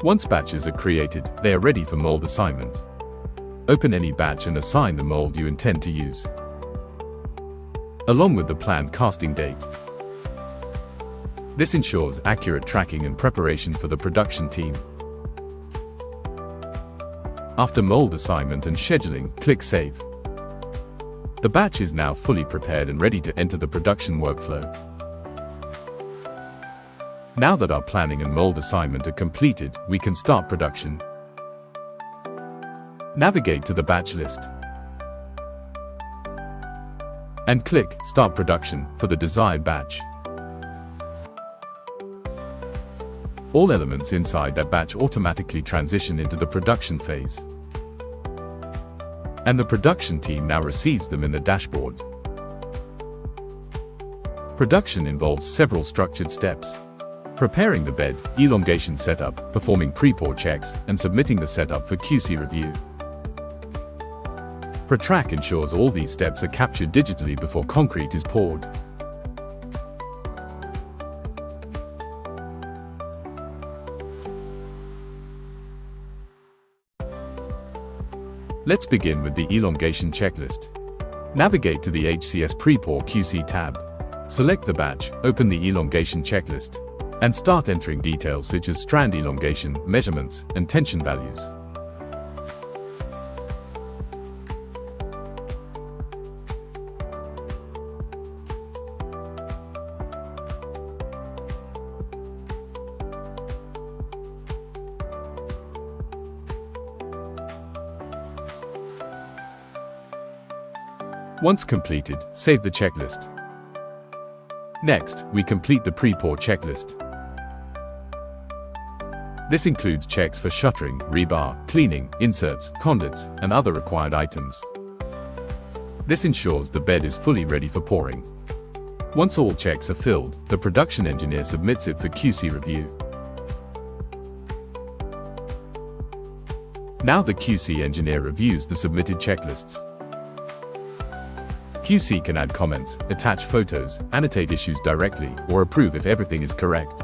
Once batches are created, they are ready for mold assignment. Open any batch and assign the mold you intend to use, along with the planned casting date. This ensures accurate tracking and preparation for the production team. After mold assignment and scheduling, click Save. The batch is now fully prepared and ready to enter the production workflow. Now that our planning and mold assignment are completed, we can start production. Navigate to the batch list and click Start Production for the desired batch. All elements inside that batch automatically transition into the production phase, and the production team now receives them in the dashboard. Production involves several structured steps: preparing the bed, elongation setup, performing pre-pour checks, and submitting the setup for QC review. Protrak ensures all these steps are captured digitally before concrete is poured. Let's begin with the elongation checklist. Navigate to the HCS Pre-Pour QC tab. Select the batch, open the elongation checklist, and start entering details such as strand elongation, measurements, and tension values. Once completed, save the checklist. Next, we complete the pre-pour checklist. This includes checks for shuttering, rebar, cleaning, inserts, conduits, and other required items. This ensures the bed is fully ready for pouring. Once all checks are filled, the production engineer submits it for QC review. Now the QC engineer reviews the submitted checklists. QC can add comments, attach photos, annotate issues directly, or approve if everything is correct.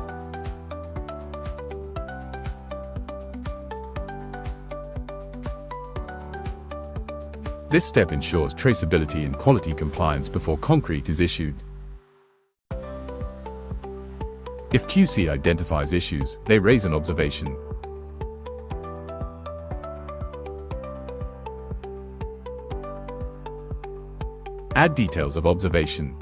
This step ensures traceability and quality compliance before concrete is issued. If QC identifies issues, they raise an observation. Add details of observation.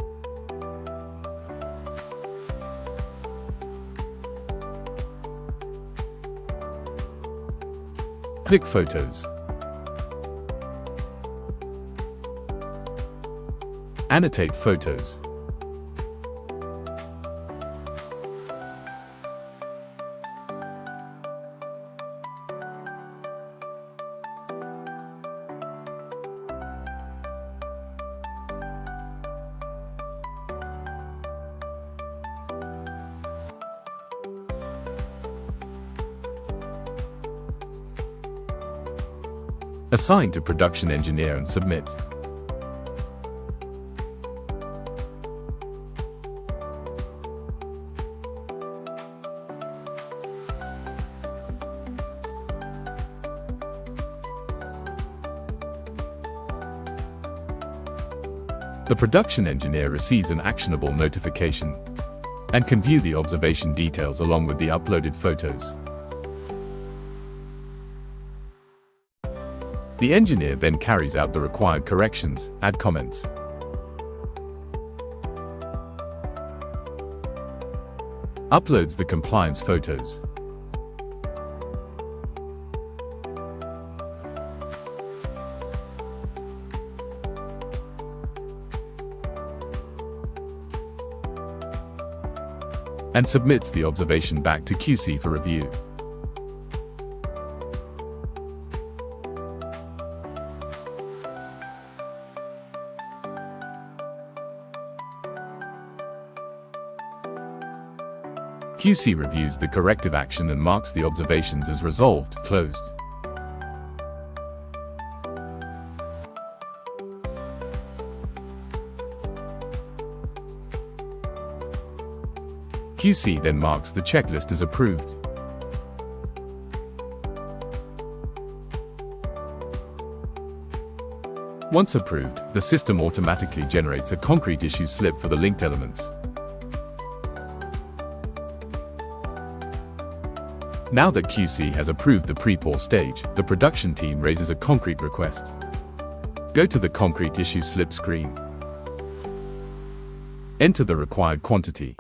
Click Photos. Annotate photos. Assign to production engineer and submit. The production engineer receives an actionable notification and can view the observation details along with the uploaded photos. The engineer then carries out the required corrections, add comments, uploads the compliance photos, and submits the observation back to QC for review. QC reviews the corrective action and marks the observations as resolved, closed. QC then marks the checklist as approved. Once approved, the system automatically generates a concrete issue slip for the linked elements. Now that QC has approved the pre-pour stage, the production team raises a concrete request. Go to the concrete issue slip screen. Enter the required quantity.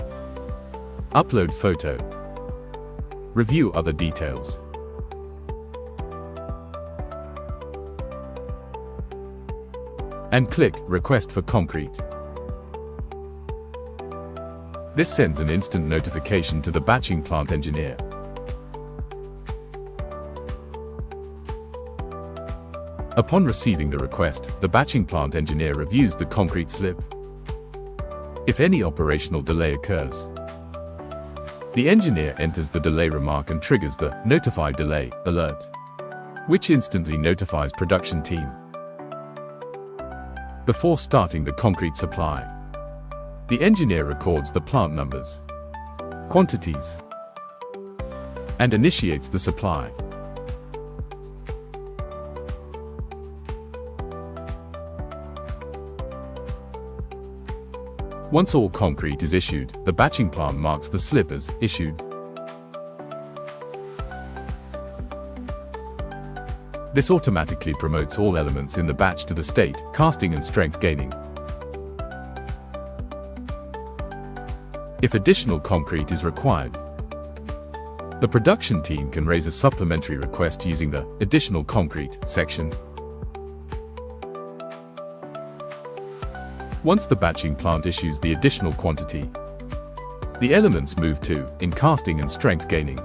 Upload photo. Review other details. And click Request for Concrete. This sends an instant notification to the batching plant engineer. Upon receiving the request, the batching plant engineer reviews the concrete slip. If any operational delay occurs, the engineer enters the delay remark and triggers the Notify Delay alert, which instantly notifies production team. Before starting the concrete supply, the engineer records the plant numbers, quantities, and initiates the supply. Once all concrete is issued, the batching plant marks the slip as issued. This automatically promotes all elements in the batch to the state, casting and strength gaining. If additional concrete is required, the production team can raise a supplementary request using the Additional Concrete section. Once the batching plant issues the additional quantity, the elements move to in casting and strength gaining.